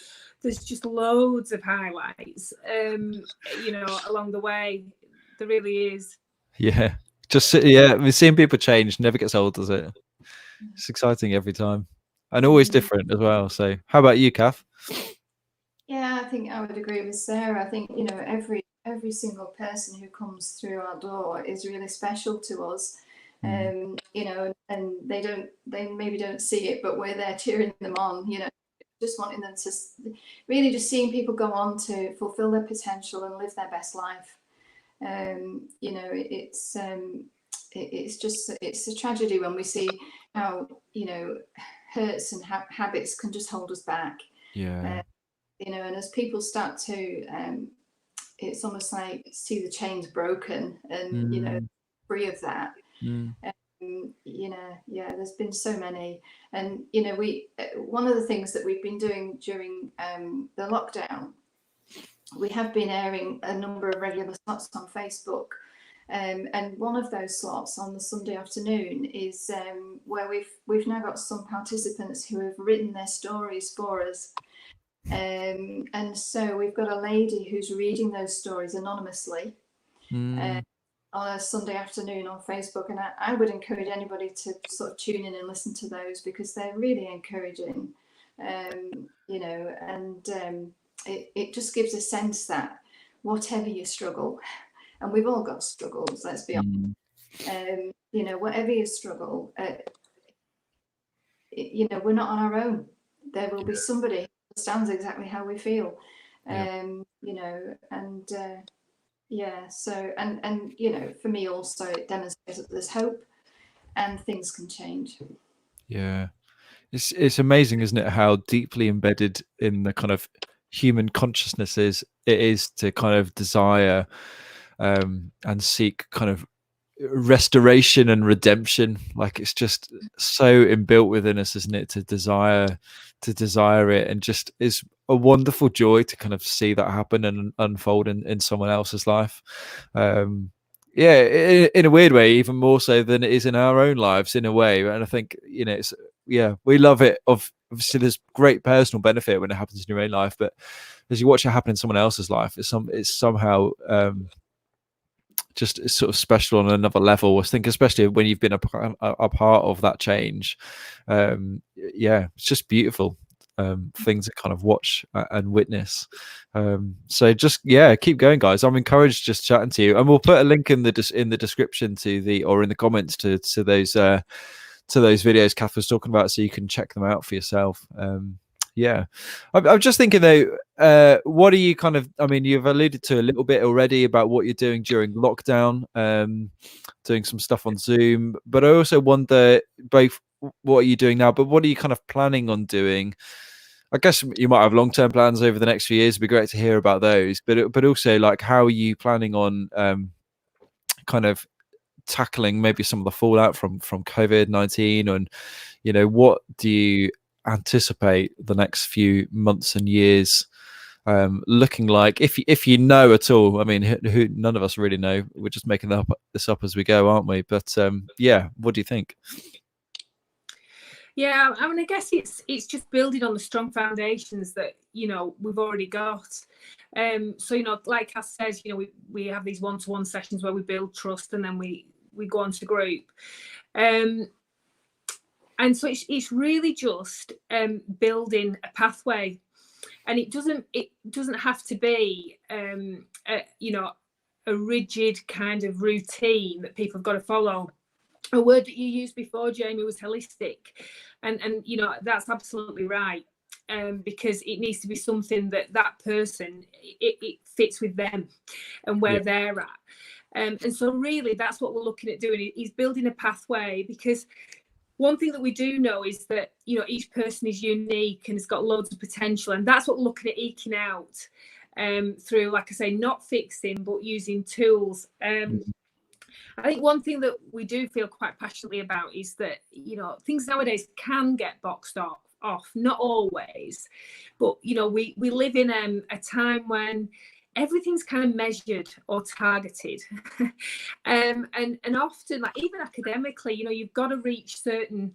there's just loads of highlights, you know, along the way. There really is. Yeah, just I mean, seeing people change never gets old, does it? It's exciting every time, and always different as well. So how about you, Kath? Yeah, I think I would agree with Sarah. I think, you know, every single person who comes through our door is really special to us. You know, and they maybe don't see it, but we're there cheering them on, you know, just wanting them to really just seeing people go on to fulfill their potential and live their best life. You know, it's a tragedy when we see how, you know, hurts and habits can just hold us back. Yeah. You know, and as people start to, it's almost like see the chains broken and, you know, free of that. You know, yeah, there's been so many. And, you know, one of the things that we've been doing during the lockdown, we have been airing a number of regular slots on Facebook. And one of those slots on the Sunday afternoon is where we've now got some participants who have written their stories for us. And so we've got a lady who's reading those stories anonymously on a Sunday afternoon on Facebook. And I would encourage anybody to sort of tune in and listen to those, because they're really encouraging, you know, and it just gives a sense that whatever you struggle, and we've all got struggles, let's be honest, you know, whatever you struggle, you know, we're not on our own. There will be somebody who understands exactly how we feel, you know, and yeah, so, and, you know, for me also, it demonstrates that there's hope and things can change. Yeah. It's amazing, isn't it, how deeply embedded in the kind of human consciousness it is to kind of desire and seek kind of restoration and redemption. Like, it's just so inbuilt within us, isn't it, to desire it, and just is a wonderful joy to kind of see that happen and unfold in someone else's life. Yeah, in a weird way, even more so than it is in our own lives, in a way. And I think, you know, it's, yeah, we love it. Obviously, there's great personal benefit when it happens in your own life, but as you watch it happen in someone else's life, it's somehow just sort of special on another level. I think, especially when you've been a part of that change. Yeah, it's just beautiful. Things to kind of watch and witness. So just, yeah, keep going, guys. I'm encouraged just chatting to you, and we'll put a link in the description to or in the comments to those videos Kath was talking about, so you can check them out for yourself. Yeah, I'm just thinking though, what are you kind of, I mean, you've alluded to a little bit already about what you're doing during lockdown, doing some stuff on Zoom, but I also wonder both what are you doing now, but what are you kind of planning on doing? I guess you might have long-term plans over the next few years. It'd be great to hear about those, but also, like, how are you planning on kind of tackling maybe some of the fallout from COVID-19, and, you know, what do you anticipate the next few months and years looking like, if you know at all? I mean, who none of us really know. We're just making this up as we go, aren't we? But yeah, what do you think? Yeah, I mean, I guess it's just building on the strong foundations that, you know, we've already got. So, you know, like Cass says, you know, we have these one-to-one sessions where we build trust, and then we go on to group. And so it's really just building a pathway, and it doesn't have to be you know, a rigid kind of routine that people have got to follow. A word that you used before, Jamie, was holistic, and you know, that's absolutely right, because it needs to be something that person, it fits with them and where they're at, and so really that's what we're looking at doing, is building a pathway. Because one thing that we do know is that, you know, each person is unique and has got loads of potential, and that's what we're looking at eking out through, like I say, not fixing but using tools. I think one thing that we do feel quite passionately about is that, you know, things nowadays can get boxed off, not always, but, you know, we live in a time when everything's kind of measured or targeted. And often, like even academically, you know, you've got to reach certain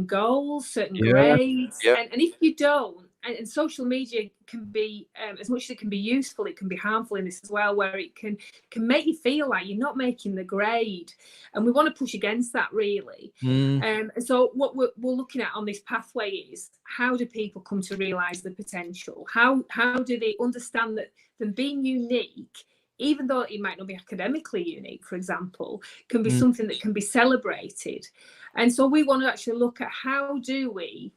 goals, certain grades. And if you don't, and social media can be, as much as it can be useful, it can be harmful in this as well, where it can make you feel like you're not making the grade. And we want to push against that, really. And so what we're looking at on this pathway is, how do people come to realise the potential? How do they understand that them being unique, even though it might not be academically unique, for example, can be something that can be celebrated? And so we want to actually look at, how do we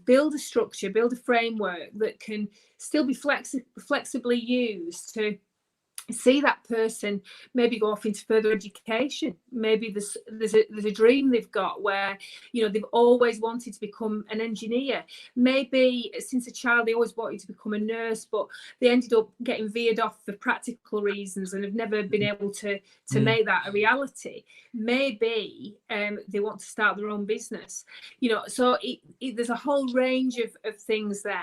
build a structure, build a framework that can still be flexibly used to see that person maybe go off into further education. Maybe there's a dream they've got where, you know, they've always wanted to become an engineer. Maybe since a child they always wanted to become a nurse, but they ended up getting veered off for practical reasons and have never been able to make that a reality. Maybe they want to start their own business, you know. So there's a whole range of things there.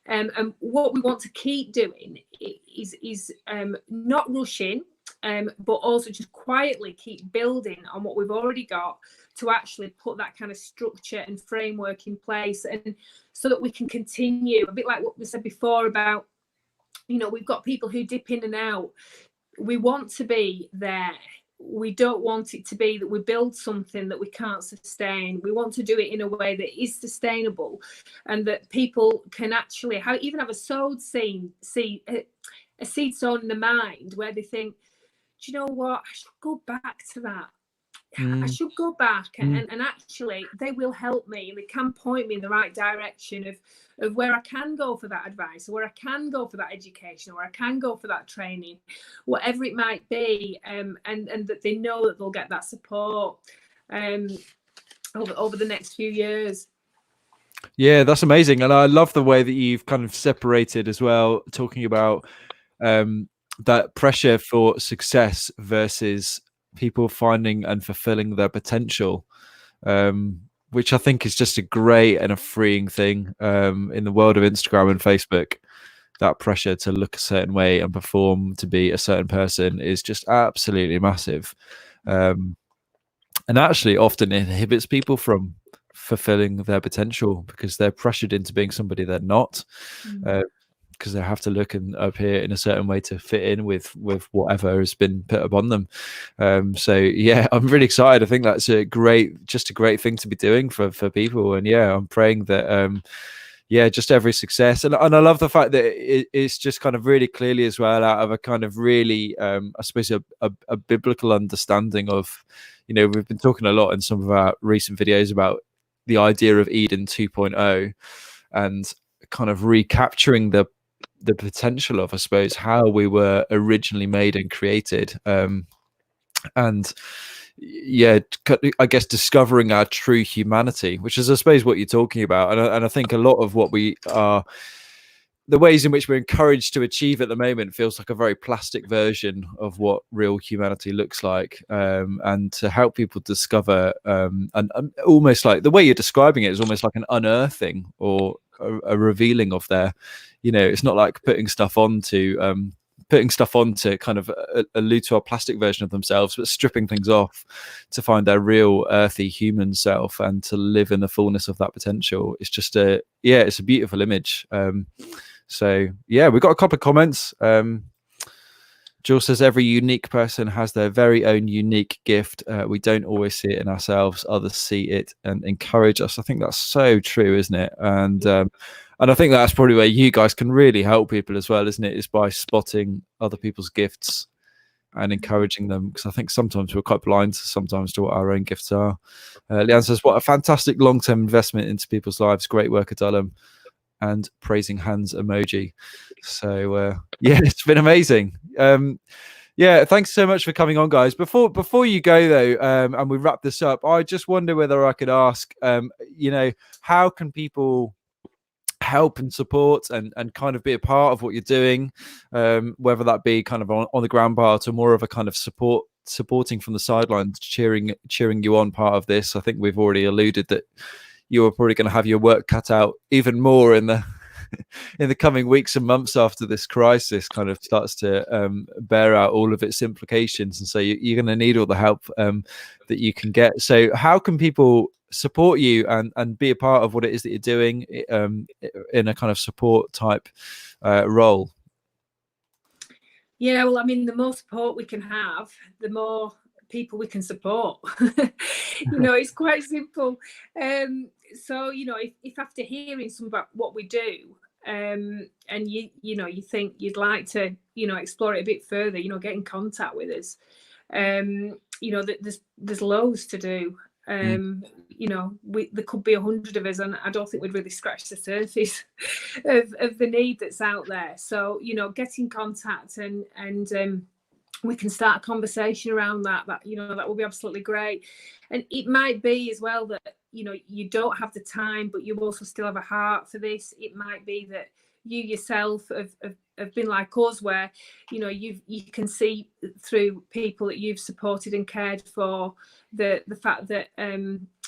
And what we want to keep doing is not rushing, but also just quietly keep building on what we've already got, to actually put that kind of structure and framework in place, and so that we can continue, a bit like what we said before about, you know, we've got people who dip in and out. We want to be there. We don't want it to be that we build something that we can't sustain. We want to do it in a way that is sustainable, and that people can actually even have a seed sown in the mind, where they think, do you know what, I should go back to that. I should go back and actually they will help me, and they can point me in the right direction of where I can go for that advice, or where I can go for that education, or where I can go for that training, whatever it might be, and that they know that they'll get that support over the next few years. Yeah, that's amazing. And I love the way that you've kind of separated as well, talking about that pressure for success versus people finding and fulfilling their potential, which I think is just a great and a freeing thing in the world of Instagram and Facebook. That pressure to look a certain way and perform to be a certain person is just absolutely massive, and actually often inhibits people from fulfilling their potential, because they're pressured into being somebody they're not, because they have to look and appear in a certain way to fit in with whatever has been put upon them. So yeah, I'm really excited. I think that's a great thing to be doing for people. And yeah, I'm praying that just every success. And I love the fact that it's just kind of really clearly as well out of a kind of really, I suppose a biblical understanding of, you know, we've been talking a lot in some of our recent videos about the idea of Eden 2.0, and kind of recapturing the potential of, I suppose, how we were originally made and created, and yeah, I guess discovering our true humanity, which is, I suppose, what you're talking about. And I think a lot of what we are, the ways in which we're encouraged to achieve at the moment, feels like a very plastic version of what real humanity looks like, and to help people discover, and almost like the way you're describing it is almost like an unearthing or a revealing of their, you know, it's not like putting stuff onto kind of allude to a plastic version of themselves, but stripping things off to find their real earthy human self and to live in the fullness of that potential. It's just it's a beautiful image. So yeah, we've got a couple of comments. Jules says every unique person has their very own unique gift. We don't always see it in ourselves. Others see it and encourage us. I think that's so true, isn't it? And I think that's probably where you guys can really help people as well, isn't it? Is by spotting other people's gifts and encouraging them. Because I think sometimes we're quite blind to what our own gifts are. Leanne says, what a fantastic long-term investment into people's lives. Great work at Dulham. And praising hands emoji. So yeah, it's been amazing. Yeah, thanks so much for coming on, guys. Before you go though, and we wrap this up, I just wonder whether I could ask, you know, how can people help and support and kind of be a part of what you're doing, whether that be kind of on the ground part or more of a kind of supporting from the sidelines, cheering you on part of this. I think we've already alluded that you're probably going to have your work cut out even more in the in the coming weeks and months after this crisis kind of starts to bear out all of its implications. And so you're going to need all the help that you can get. So how can people support you and be a part of what it is that you're doing in a kind of support type role? Yeah, well, I mean, the more support we can have, the more people we can support. It's quite simple. So if after hearing some about what we do, and you think you'd like to explore it a bit further, get in contact with us, there's loads to do. There could be 100 of us, and I don't think we'd really scratch the surface of the need that's out there. So get in contact and we can start a conversation around that that will be absolutely great. And it might be as well that you don't have the time, but you also still have a heart for this. It might be that you yourself have been like us, where you can see through people that you've supported and cared for the fact that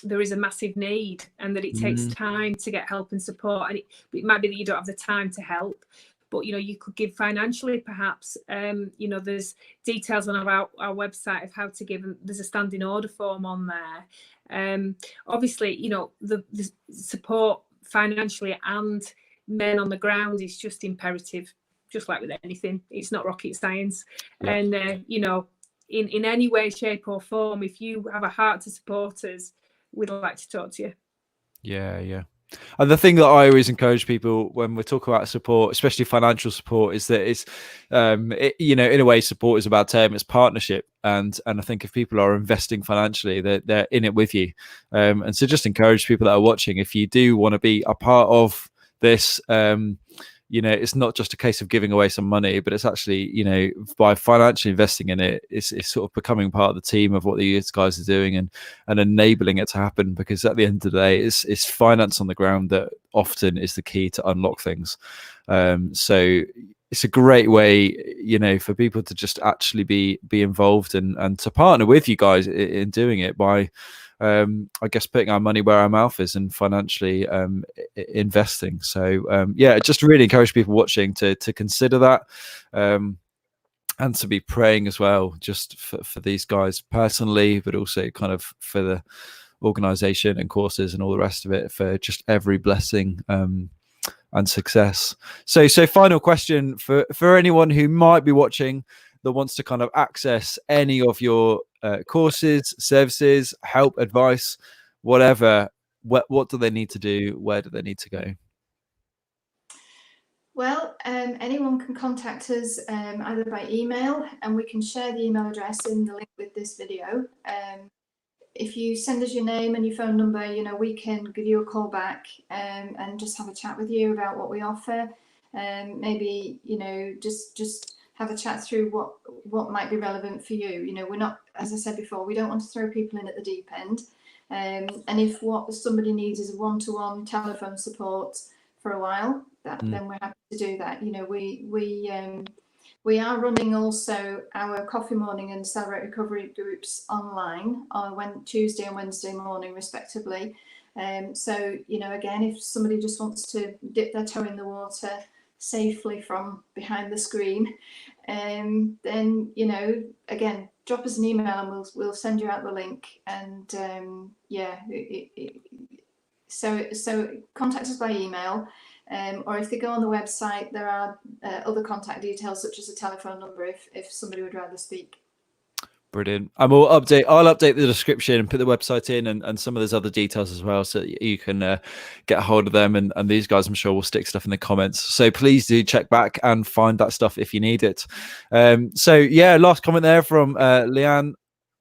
there is a massive need, and that it takes time to get help and support. And it might be that you don't have the time to help, but you could give financially, perhaps. There's details on our website of how to give, and there's a standing order form on there. Obviously, the support financially and men on the ground is just imperative, just like with anything. It's not rocket science. Yeah. And in any way, shape or form, if you have a heart to support us, we'd like to talk to you. Yeah. And the thing that I always encourage people when we talk about support, especially financial support, is that it's, in a way, support is about it's partnership. And I think if people are investing financially, they're in it with you. And so just encourage people that are watching, if you do want to be a part of this, it's not just a case of giving away some money, but it's actually, by financially investing in it, it's sort of becoming part of the team of what these guys are doing and enabling it to happen. Because at the end of the day, it's finance on the ground that often is the key to unlock things. So it's a great way, for people to just actually be involved and to partner with you guys in doing it by, I guess, putting our money where our mouth is and financially investing. So just really encourage people watching to consider that, and to be praying as well, just for these guys personally, but also kind of for the organization and courses and all the rest of it, for just every blessing and success. So final question for anyone who might be watching that wants to kind of access any of your courses, services, help, advice, whatever, what do they need to do? Where do they need to go? Well, anyone can contact us either by email, and we can share the email address in the link with this video. If you send us your name and your phone number, we can give you a call back and just have a chat with you about what we offer. Maybe, just have a chat through what might be relevant for you. We're not, as I said before, we don't want to throw people in at the deep end. And if what somebody needs is a one-to-one telephone support for a while, then we're happy to do that. We are running also our coffee morning and Celebrate Recovery groups online on Tuesday and Wednesday morning, respectively. So, again, if somebody just wants to dip their toe in the water safely from behind the screen, then, again, drop us an email and we'll send you out the link. And so contact us by email. Or if they go on the website, there are other contact details, such as a telephone number if somebody would rather speak. Brilliant. I'll update the description and put the website in and some of those other details as well, so that you can get a hold of them. And these guys, I'm sure, will stick stuff in the comments. So please do check back and find that stuff if you need it. Last comment there from Leanne.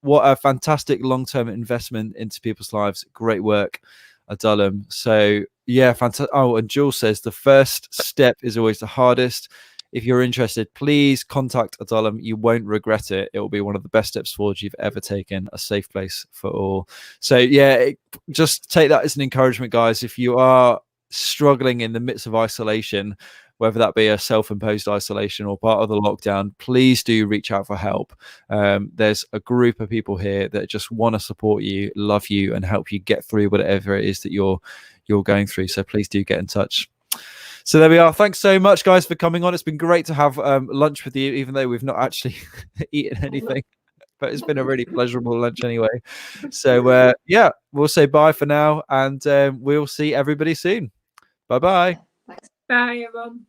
What a fantastic long-term investment into people's lives. Great work, Adullam. So yeah, fantastic. Oh, and Jules says the first step is always the hardest. If you're interested, please contact Adullam. You won't regret it. It will be one of the best steps forward you've ever taken. A safe place for all. So yeah, just take that as an encouragement, guys. If you are struggling in the midst of isolation, whether that be a self-imposed isolation or part of the lockdown, please do reach out for help. There's a group of people here that just want to support you, love you, and help you get through whatever it is that you're going through. So please do get in touch. So there we are. Thanks so much, guys, for coming on. It's been great to have lunch with you, even though we've not actually eaten anything. But it's been a really pleasurable lunch anyway. So yeah, we'll say bye for now, and we'll see everybody soon. Bye-bye. Bye, everyone.